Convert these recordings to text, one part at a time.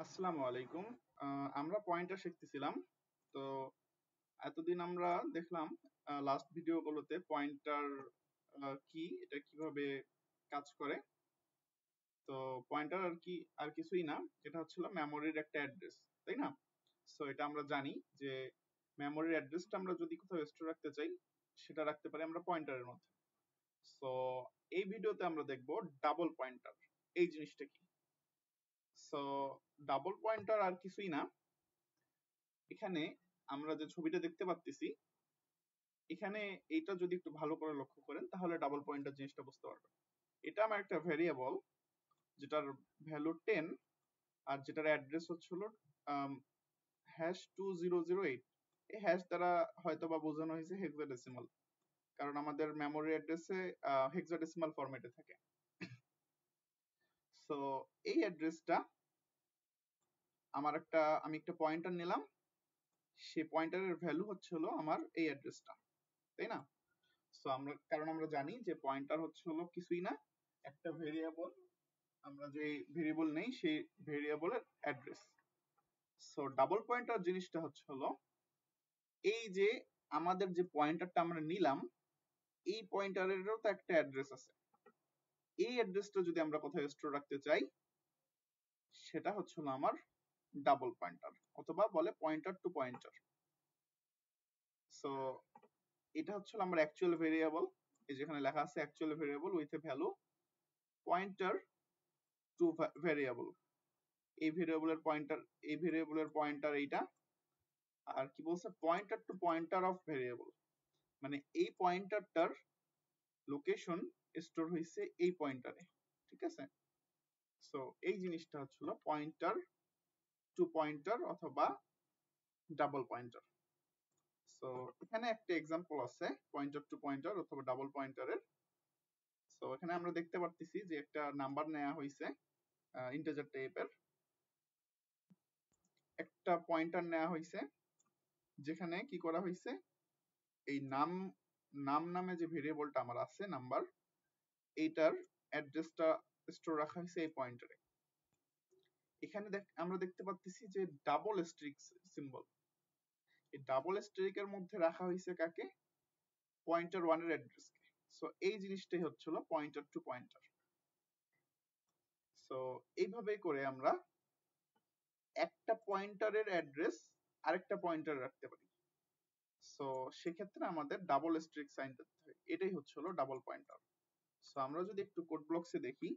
আসসালামু আলাইকুম। আমরা পয়েন্টার শিখতেছিলাম। তো এতদিন আমরা দেখলাম লাস্ট ভিডিওগুলোতে পয়েন্টার কি, এটা কিভাবে কাজ করে। তো পয়েন্টার আর কিছুই না, এটা হচ্ছিল মেমোরির একটা অ্যাড্রেস, তাই না? সো এটা আমরা জানি যে মেমোরির অ্যাড্রেসটা আমরা যদি কোথাও স্টোর রাখতে চাই, সেটা রাখতে পারি আমরা পয়েন্টারের মধ্যে। সো এই ভিডিওতে আমরা দেখব ডাবল পয়েন্টার, এই জিনিসটা কি। সো ডাবল পয়েন্টার আর কিছুই না, এখানে আমরা যে ছবিটা দেখতে পাচ্ছি, এখানে এইটা যদি একটু ভালো করে লক্ষ্য করেন তাহলে ডাবল পয়েন্টার জিনিসটা বুঝতে পারবেন। এটা আমার একটা ভেরিয়েবল যেটার ভ্যালু 10 আর যেটার অ্যাড্রেস হচ্ছিল #2008। এই হ্যাশ দ্বারা হয়তো বা বোঝানো হয়েছে হেক্সাডেসিমাল, কারণ আমাদের মেমোরি অ্যাড্রেসে হেক্সাডেসিমাল ফরম্যাটে থাকে। সো এই অ্যাড্রেসটা আমি একটা পয়েন্টার নিলাম, সেই পয়েন্টারের ভ্যালু হচ্ছিল আমার এই অ্যাড্রেসটা, তাই না? সো কারণ আমরা জানি যে পয়েন্টার হচ্ছে হলো কিছুই না, একটা ভেরিয়েবল, আমরা যে ভেরিয়েবল নেই সেই ভেরিয়েবলের অ্যাড্রেস। সো ডাবল পয়েন্টার জিনিসটা হচ্ছে হলো এই যে আমাদের যে পয়েন্টারটা আমরা নিলাম, এই পয়েন্টারেরও তো একটা অ্যাড্রেস আছে। এই অ্যাড্রেসটা যদি আমরা কোথাও স্টোর রাখতে চাই, সেটা হচ্ছে হলো আমার ডাবল পয়েন্টার, অথবা বলে পয়েন্টার টু পয়েন্টার। সো এটা হচ্ছে আমার অ্যাকচুয়াল ভেরিয়েবল, এই যেখানে লেখা আছে actual variable with a value pointer two variable. এই ভেরিয়েবলের পয়েন্টার এইটা। আর কি বলছে, pointer two pointer of variable, মানে এই পয়েন্টারটার লোকেশন স্টোর হয়েছে এই পয়েন্টারে, ঠিক আছে? সো এই জিনিসটা হচ্ছিল পয়েন্টার টু পয়েন্টার অথবা ডাবল পয়েন্টার। সো এখানে একটা এক্সাম্পল আছে পয়েন্টার টু পয়েন্টার অথবা ডাবল পয়েন্টারের। সো এখানে আমরা দেখতে পারতেছি যে একটা নাম্বার নেওয়া হয়েছে ইন্টিজার টাইপের, একটা পয়েন্টার নেওয়া হয়েছে, যেখানে কি করা হয়েছে, এই নাম নামে যে ভেরিয়েবলটা আমার আছে নাম্বার, এইটার অ্যাড্রেসটা স্টোর রাখা হয়েছে এই পয়েন্টারে। এখানে আমরা দেখতে পাচ্ছি যে ডাবল স্ট্রিক সিম্বল, এই ডাবল স্ট্রিকের মধ্যে রাখা হয়েছে কাকে, পয়েন্টার ওয়ান এর অ্যাড্রেসকে। সো এই জিনিসটাই হচ্ছিল পয়েন্টার টু পয়েন্টার। সো এইভাবে করে আমরা একটা পয়েন্টারের অ্যাড্রেস আরেকটা পয়েন্টারে রাখতে পারি। সো সেক্ষেত্রে আমাদের ডাবল স্ট্রিক সাইন করতে হয়, এটাই হচ্ছিল ডাবল পয়েন্টার। সো আমরা যদি একটু কোড ব্লকসে দেখি,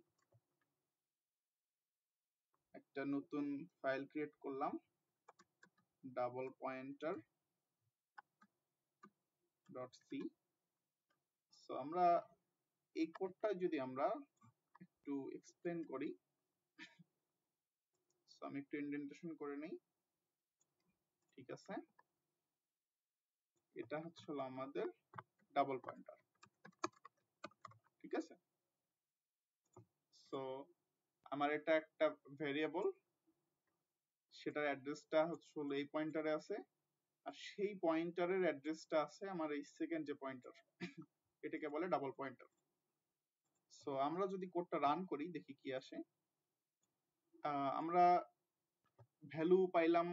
একটা নতুন ফাইল ক্রিয়েট করলাম ডাবল পয়েন্টার .c। সো আমরা এই কোডটা যদি আমরা একটু এক্সপ্লেন করি, সো আমি একটু ইনডেন্টেশন করে নেই, ঠিক আছে? এটা হচ্ছে আমাদের ডাবল পয়েন্টার, ঠিক আছে? সো আমার এটা একটা ভেরিয়েবল, সেটার অ্যাড্রেসটা হচ্ছে এই পয়েন্টারে আছে, আর সেই পয়েন্টারের অ্যাড্রেসটা আছে আমার এই সেকেন্ড যে পয়েন্টার, এটাকে বলে ডাবল পয়েন্টার। সো আমরা যদি কোডটা রান করি দেখি কি আসে। আমরা ভ্যালু পাইলাম,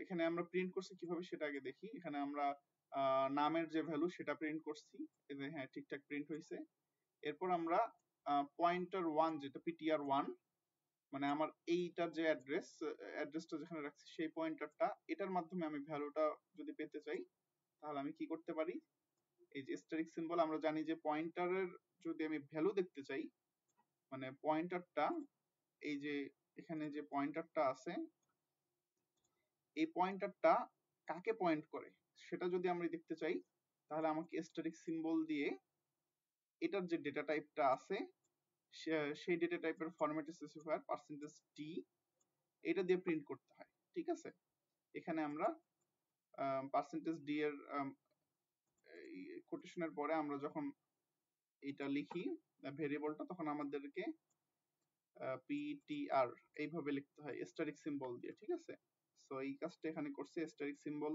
এখানে আমরা প্রিন্ট করছি কিভাবে সেটা আগে দেখি। এখানে আমরা নামের যে ভ্যালু সেটা প্রিন্ট করছি, হ্যাঁ ঠিকঠাক প্রিন্ট হয়েছে। এরপর আমরা পয়েন্টার ওয়ান, যেটা পিটিআর ওয়ান, মানে আমার এইটার যে অ্যাড্রেসটা যেখানে রাখছি সেই পয়েন্টারটা, এটার মাধ্যমে আমি ভ্যালুটা যদি পেতে চাই তাহলে আমি কি করতে পারি, এই যে স্ট্যাটিক সিম্বল, আমরা জানি যে পয়েন্টারের যদি আমি ভ্যালু দেখতে চাই, মানে পয়েন্টারটা, এই যে এখানে যে পয়েন্টারটা আছে, এই পয়েন্টারটা কাকে পয়েন্ট করে সেটা যদি আমরা দেখতে চাই, তাহলে আমাকে স্ট্যাটিক সিম্বল দিয়ে এটার যে ডেটা টাইপটা আছে সেই ডেটা টাইপের ফরম্যাট স্পেসিফায়ার %d, এটা দিয়ে প্রিন্ট করতে হয়, ঠিক আছে? এখানে আমরা %d এর কোটেশনের পরে আমরা যখন এটা লিখি ভেরিয়েবলটা, তখন আমাদেরকে পিটিআর এইভাবে লিখতে হয় স্ট্যাটিক সিম্বল দিয়ে, ঠিক আছে? সো এই কাজটা এখানে করছে স্ট্যাটিক সিম্বল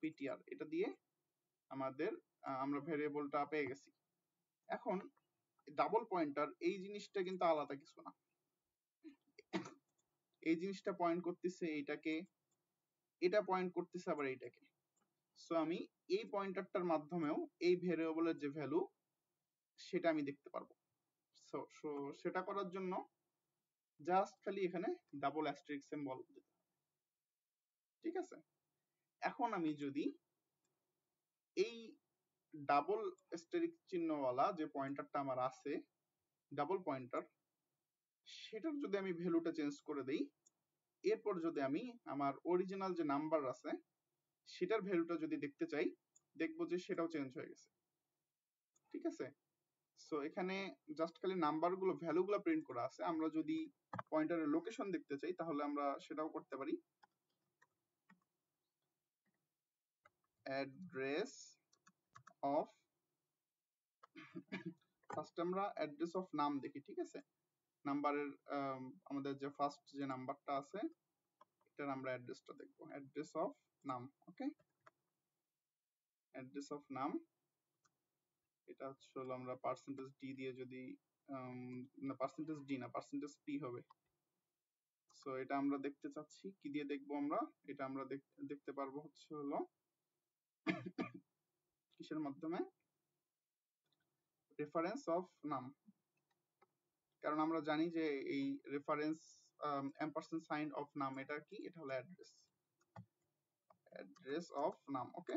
পিটিআর, এটা দিয়ে আমাদের আমরা ভেরিয়েবলটা পেয়ে গেছি। এখন ডাবল পয়েন্টার এই জিনিসটা কিন্তু আলাদা কিছু না, এই জিনিসটা পয়েন্ট করতেছে এইটাকে, এটা পয়েন্ট করতেছে আবার এইটাকে। সো আমি এই পয়েন্টারটার মাধ্যমেও এই ভেরিয়েবলের যে ভ্যালু সেটা আমি দেখতে পারবো। সো সেটা করার জন্য জাস্ট খালি এখানে ডাবল অ্যাস্টেরিস্ক সিম্বল দিতে হবে, ঠিক আছে। এখন আমি যদি এই ডাবল অ্যাস্টেরিস্ক চিহ্নওয়ালা যে পয়েন্টারটা আমার আছে, ডাবল পয়েন্টার, সেটার যদি আমি ভ্যালুটা চেঞ্জ করে দেই, এরপর যদি আমি আমার অরিজিনাল যে নাম্বার আছে সেটার ভ্যালুটা যদি দেখতে চাই, দেখবো যে সেটাও চেঞ্জ হয়ে গেছে, ঠিক আছে। সো এখানে জাস্ট খালি নাম্বারগুলো ভ্যালুগুলো প্রিন্ট করা আছে। আমরা যদি পয়েন্টারের লোকেশন দেখতে চাই তাহলে আমরা সেটাও করতে পারি। অ্যাড্রেস অফ, ফার্স্ট আমরা অ্যাড্রেস অফ নাম দেখি, ঠিক আছে। নাম্বারের আমাদের যে ফার্স্ট যে নাম্বারটা আছে এটার আমরা অ্যাড্রেসটা দেখবো, অ্যাড্রেস অফ নাম। ওকে, অ্যাড্রেস অফ নাম, এটা হচ্ছে হলো আমরা পার্সেন্টেজ ডি দিয়ে যদি না পার্সেন্টেজ ডি না পার্সেন্টেজ পি হবে। সো এটা আমরা দেখতে চাচ্ছি কি দিয়ে দেখবো আমরা, এটা আমরা দেখতে পারবো হচ্ছে হলো কিসের মাধ্যমে, রেফারেন্স অফ নাম। কারণ আমরা জানি যে এই রেফারেন্স এম্পারসেন্ট সাইন অফ নাম এটা কি, এটা হলো অ্যাড্রেস, অ্যাড্রেস অফ নাম। ওকে,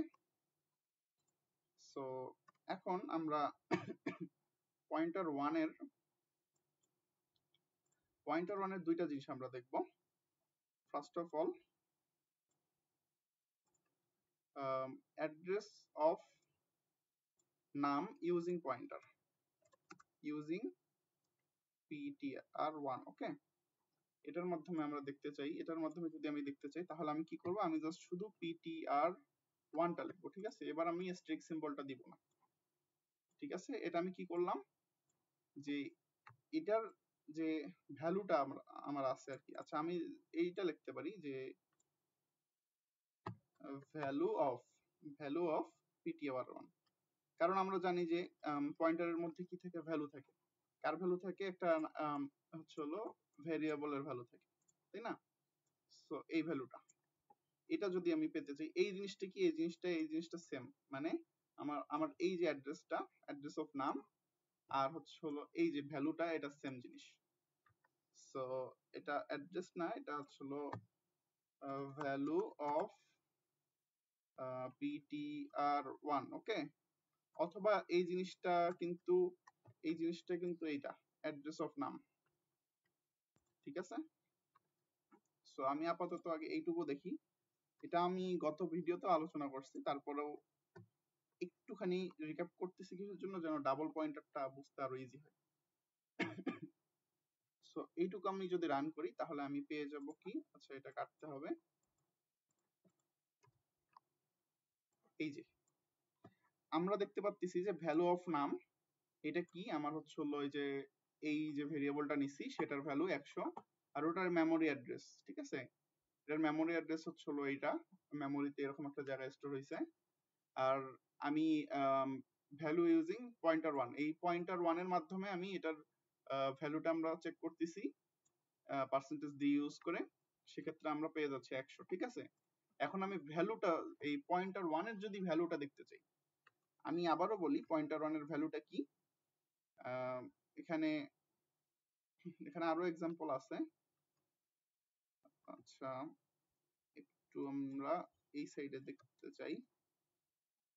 সো এখন আমরা পয়েন্টার ওয়ানের দুইটা জিনিস আমরা দেখব। First of all address of নাম ইউজিং পয়েন্টার, ইউজিং ptr1। ওকে, এটার মাধ্যমে আমরা দেখতে চাই, এটার মাধ্যমে যদি আমি দেখতে চাই তাহলে আমি কি করব, আমি জাস্ট শুধু ptr1টা লিখবো, ঠিক আছে। এবার আমি স্ট্রিক সিম্বলটা দিব না, ঠিক আছে। এটা আমি কি করলাম, যে এটার যে ভ্যালুটা আমার আছে আর কি। আচ্ছা, আমি এইটা লিখতে পারি যে ভ্যালু অফ ptr1, কারণ আমরা জানি যে পয়েন্টারের মধ্যে কি থাকে, ভ্যালু থাকে। কার ভ্যালু থাকে, একটা হচ্ছে হলো ভেরিয়েবলের ভ্যালু থাকে, তাই না। সো এই ভ্যালুটা, এটা যদি আমি পেতে চাই, এই জিনিসটা কি, এই জিনিসটা সেম, মানে আমার এই যে অ্যাড্রেসটা, অ্যাড্রেস অফ নাম আর হচ্ছে হলো এই যে ভ্যালুটা, এটা সেম জিনিস। সো এটা অ্যাড্রেস না, এটা হচ্ছে হলো ভ্যালু অফ ptr1। ওকে, অথবা এই জিনিসটা কিন্তু এইটা অ্যাড্রেস অফ নাম, ঠিক আছে। সো আমি আপাতত আগে এইটুকু দেখি। এটা আমি গত ভিডিওতে আলোচনা করছি, তারপরেও একটুখানি রিক্যাপ করতেছি কিছুর জন্য, যেন ডাবল পয়েন্টারটা বুঝতে আরো ইজি হয়। সো এইটুকু আমি যদি রান করি তাহলে আমি পেয়ে যাব কি, আচ্ছা এটা কাটতে হবে, এই যে আমরা দেখতে পাচ্ছি যে ভ্যালু অফ নাম এটা কি, আমার হচ্ছে হলো এই যে ভেরিয়েবলটা নিছি সেটার ভ্যালু 100, আর ওটার মেমোরি অ্যাড্রেস, ঠিক আছে। এটার মেমোরি অ্যাড্রেস হচ্ছে হলো এইটা, মেমোরিতে এরকম একটা জায়গায় স্টোর হয়েছে। আর আমি ভ্যালু ইউজিং পয়েন্টার1, এই পয়েন্টার1 এর মাধ্যমে আমি এটার ভ্যালুটা আমরা চেক করতেছি পার্সেন্টেজ দিয়ে ইউজ করে, সেক্ষেত্রে আমরা পেয়ে যাচ্ছি 100, ঠিক আছে। এখন আমি ভ্যালুটা, এই পয়েন্টার1 এর যদি ভ্যালুটা দেখতে চাই, আমি আবারও বলি পয়েন্টার1 এর ভ্যালুটা কি। এখানে আরো এক্সাম্পল আছে। আচ্ছা, একটু আমরা এই সাইডে দেখতে চাই,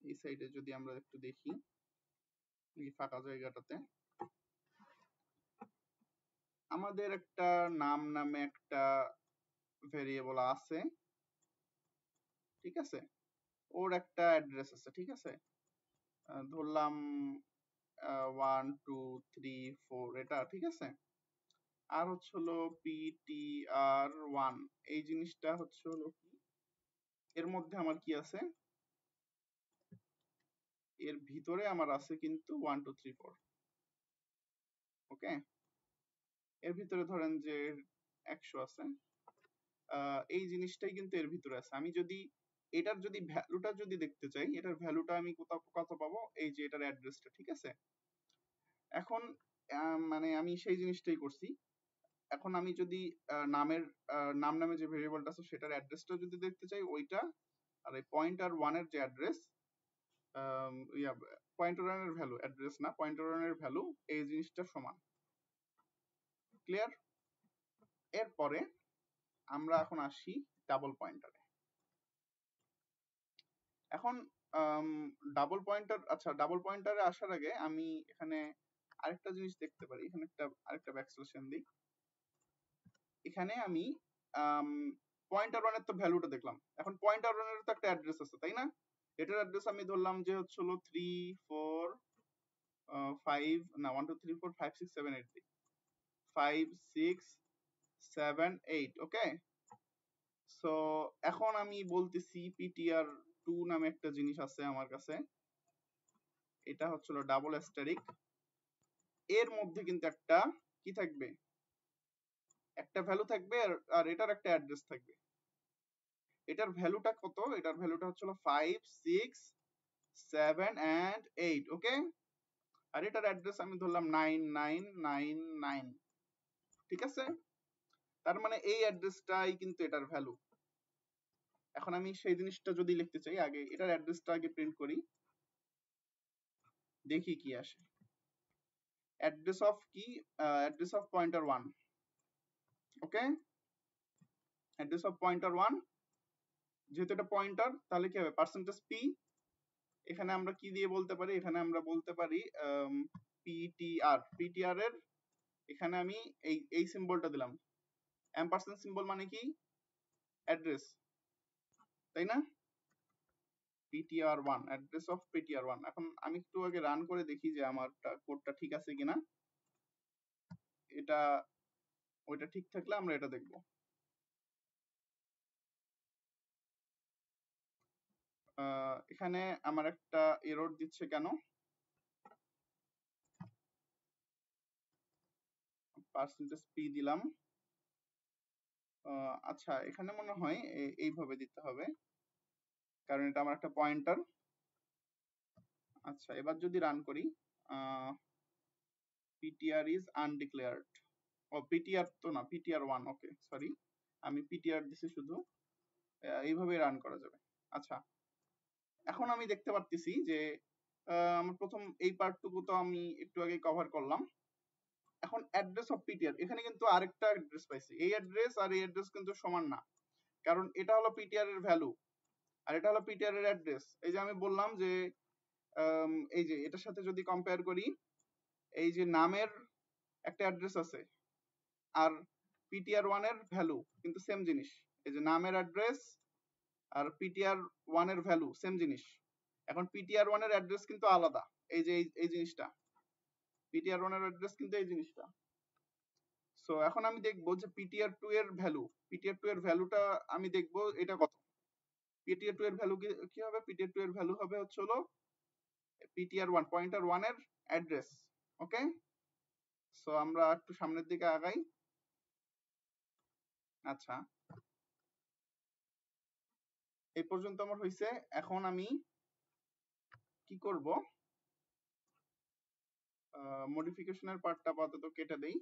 এই সাইডে যদি আমরা একটু দেখি এই ফাঁকা জায়গাটাতে, আমাদের একটা নাম নামে একটা ভেরিয়েবল আছে, ঠিক আছে। ওর একটা অ্যাড্রেস আছে, ঠিক আছে। ধরলাম 1 2 3 4 এটা, ঠিক আছে। আর হচ্ছে হলো ptr1, এই জিনিসটা হচ্ছে হলো কি, এর মধ্যে আমার কি আছে, এর ভিতরে আমার আছে কিন্তু 1 2 3 4। ওকে, এর ভিতরে ধরেন যে 100 আছে, এই জিনিসটাই কিন্তু এর ভিতরে আছে। আমি যদি এটার যদি ভ্যালুটা যদি দেখতে চাই, এটার ভ্যালুটা আমি কত পাবো, এই যে এটার অ্যাড্রেসটা, ঠিক আছে। এখন মানে আমি সেই জিনিসটাই করছি, এখন আমি যদি নাম নামে যে ভেরিয়েবলটা আছে সেটার অ্যাড্রেসটা যদি দেখতে চাই ওইটা, আর এই পয়েন্টার ওয়ানের যে অ্যাড্রেস, পয়েন্টার ওয়ানের ভ্যালু, অ্যাড্রেস না, পয়েন্টার ওয়ানের ভ্যালু, এই জিনিসটা সমান। ক্লিয়ার? এরপরে আমরা এখন আসি ডাবল পয়েন্টারে। এখন ডাবল পয়েন্টার, আচ্ছা ডাবল পয়েন্টারে আসার আগে আমি এখানে আরেকটা জিনিস দেখতে পারি। এখানে আরেকটা ব্যাকস্ল্যাশ দিই। এখানে আমি পয়েন্টার ওয়ানের তো ভ্যালুটা দেখলাম, এখন পয়েন্টার ওয়ানের তো একটা অ্যাড্রেস আছে তাই না? এটার অ্যাড্রেস আমি ধরলাম যে হচ্ছে হলো 3 4 5 না 1 2 3 4 5 6 7 8 দিই, 5 6 7 8। ওকে, সো এখন আমি বলতেছি ptr2 নামে একটা জিনিস আছে আমার কাছে, এটা হচ্ছিল ডাবল অ্যাস্টারিক। এর মধ্যে কিন্তু একটা কি থাকবে, একটা ভ্যালু থাকবে, আর এটার একটা অ্যাড্রেস থাকবে। এটার ভ্যালুটা কত? এটার ভ্যালুটা হচ্ছিল 5 6 7 and 8। ওকে, আর এটার অ্যাড্রেস আমি ধরলাম 9999। ঠিক আছে, তার মানে এই অ্যাড্রেসটাই কিন্তু এটার ভ্যালু। এখন আমি সেই জিনিসটা যদি লিখতে চাই, আগে এটার অ্যাড্রেসটা আগে প্রিন্ট করি, দেখি কি আসে। অ্যাড্রেস অফ কি, address of pointer 1। Okay, address of pointer 1, যেহেতু এটা পয়েন্টার তাহলে কি হবে, পার্সেন্টেজ পি। এখানে আমরা কি দিয়ে বলতে পারি, এখানে আমরা বলতে পারি পিটিআর এর এখানে আমি এই সিম্বলটা দিলাম, এম্পারসেন্ট সিম্বল মানে কি, অ্যাড্রেস, তাই না? ptr1, address of ptr1। এখন আমি একটু আগে রান করে দেখি যে আমার কোডটা ঠিক আছে কিনা। এটা ওইটা ঠিক থাকলে আমরা এটা দেখব। এখানে আমার একটা এরর দিচ্ছে কেন, পার্সেন্টেজ পি দিলাম। আচ্ছা, এখানে মনে হয় এইভাবে দিতে হবে, কারণ এটা আমার একটা পয়েন্টার। আচ্ছা, এবার যদি রান করি, ptr is undeclared, O ptr তো না, ptr1। ওকে সরি, আমি ptr দিছি শুধু, এইভাবে রান করা যাবে। আচ্ছা, এখন আমি দেখতে পারতেছি যে আমার প্রথম এই পার্টটুকু তো আমি একটু আগে কভার করলাম। এখন অ্যাড্রেস অফ পিটিআর, এখানে কিন্তু আরেকটা অ্যাড্রেস পাইছি। এই অ্যাড্রেস আর এই অ্যাড্রেস কিন্তু সমান না, কারণ এটা হলো পিটিআর এর ভ্যালু আর এটা হলো পিটিআর এর অ্যাড্রেস। এই যে আমি বললাম যে এই যে এটার সাথে যদি কম্পেয়ার করি, এই যে নামের একটা অ্যাড্রেস আছে আর ptr1 এর ভ্যালু কিন্তু সেম জিনিস। এই যে নামের অ্যাড্রেস আর ptr1 এর ভ্যালু সেম জিনিস। এখন ptr1 এর অ্যাড্রেস কিন্তু আলাদা, এই যে এই জিনিসটা, ptr1 এর অ্যাড্রেস কিন্তু এই জিনিসটা। সো এখন আমি দেখবো যে ptr2 এর ভ্যালু, ptr2 এর ভ্যালুটা আমি দেখবো এটা কত। ptr2 এর ভ্যালু কি হবে, ptr2 এর ভ্যালু হবে হচ্ছে হলো ptr1, পয়েন্টার 1 এর অ্যাড্রেস। ওকে, সো আমরা একটু সামনের দিকে আগাই। আচ্ছা, এই পর্যন্ত আমার হইছে। এখন আমি কি করব, মডিফিকেশনের পার্টটা আপাতত কেটে দেই।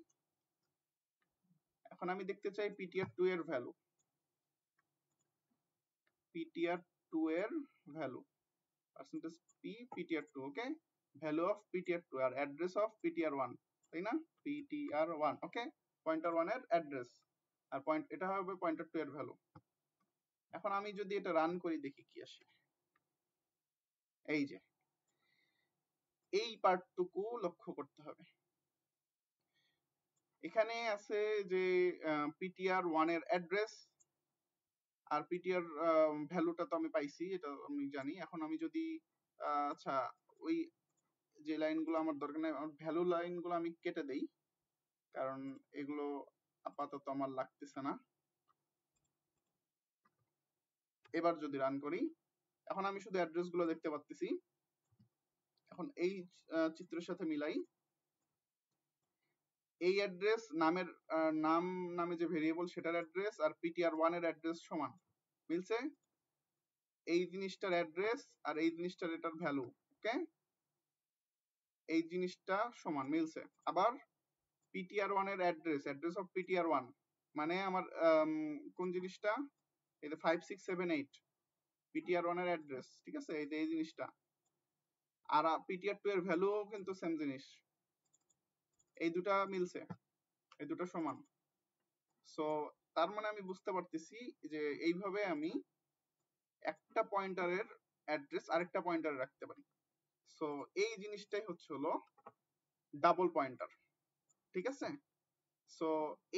এখন আমি দেখতে চাই ptr2 এর ভ্যালু, ptr2 এর value, percentage p ptr2। Okay, value of ptr2 আর অ্যাড্রেস অফ ptr1, তাই না, ptr1। ওকে, পয়েন্টার 1 এর অ্যাড্রেস আর পয়েন্ট, এটা হবে পয়েন্টার 2 এর ভ্যালু। এখন আমি যদি এটা রান করি দেখি কি আসে। এই যে এই পার্টটুকু লক্ষ্য করতে হবে, এখানে আছে যে ptr1 এর অ্যাড্রেস আর ptr ভ্যালুটা তো আমি পাইছি, এটা আমি জানি। এখন আমি যদি আচ্ছা ওই যে লাইনগুলো আমার দরকার নেই, ভ্যালু লাইনগুলো আমি কেটে দেই, কারণ এগুলো আপাতত আমার লাগতেছে না। এবার যদি রান করি, এখন আমি শুধু অ্যাড্রেস গুলো দেখতে পাচ্ছি। এখন এই চিত্রের সাথে মিলাই, এই অ্যাড্রেস নামের নাম নামে যে ভেরিয়েবল সেটার অ্যাড্রেস আর ptr1 এর অ্যাড্রেস সমান মিলছে। এই জিনিসটার অ্যাড্রেস আর এই জিনিসটার এটার ভ্যালু, ওকে, এই জিনিসটা সমান মিলছে। আবার ptr1 এর অ্যাড্রেস অফ ptr1 মানে আমার কোন জিনিসটা এই যে 5678 ptr1 এর অ্যাড্রেস, ঠিক আছে, এই যে এই জিনিসটা। আর ptr2 এর ভ্যালুও কিন্তু সেম জিনিস, এই দুটা মিলছে, এই দুটো সমান। সো তার মানে আমি বুঝতে পারতেছি যে এইভাবে আমি একটা পয়েন্টারের অ্যাড্রেস আরেকটা পয়েন্টারে রাখতে পারি। সো এই জিনিসটাই হচ্ছে হলো ডাবল পয়েন্টার, ঠিক আছে। সো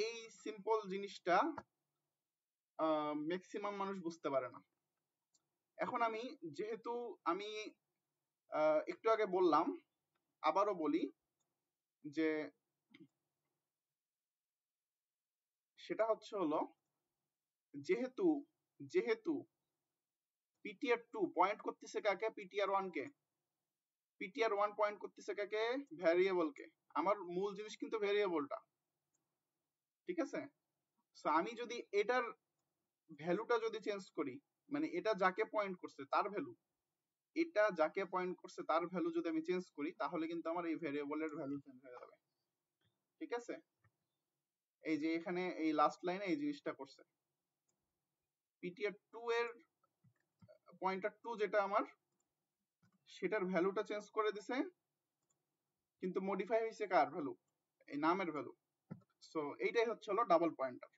এই সিম্পল জিনিসটা ম্যাক্সিমাম মানুষ বুঝতে পারে না। এখন আমি যেহেতু আমি একটু আগে বললাম, আবারও বলি যে সেটা হচ্ছে হলো যেহেতু যেহেতু ptr2 পয়েন্ট করতেছে কাকে, ptr1 কে, ptr1 পয়েন্ট করতেছে কাকে, ভ্যারিয়েবল কে। আমার মূল জিনিস কিন্তু ভ্যারিয়েবলটা, ঠিক আছে। সো আমি যদি এটার ভ্যালুটা যদি চেঞ্জ করি, মানে এটা যাকে পয়েন্ট করছে তার ভ্যালু, এটা যাকে পয়েন্ট করছে তার ভ্যালু যদি আমি চেঞ্জ করি, তাহলে কিন্তু আমার এই ভ্যারিয়েবলের ভ্যালু চেঞ্জ হয়ে যাবে, ঠিক আছে। এই যে এখানে এই লাস্ট লাইনে এই জিনিসটা করছে, ptr2 এর পয়েন্টার 2 যেটা আমার, সেটার ভ্যালুটা চেঞ্জ করে দিছে, কিন্তু মডিফাই হয়েছে কার ভ্যালু, এই নামের ভ্যালু। সো এইটাই হচ্ছে হলো ডাবল পয়েন্টার।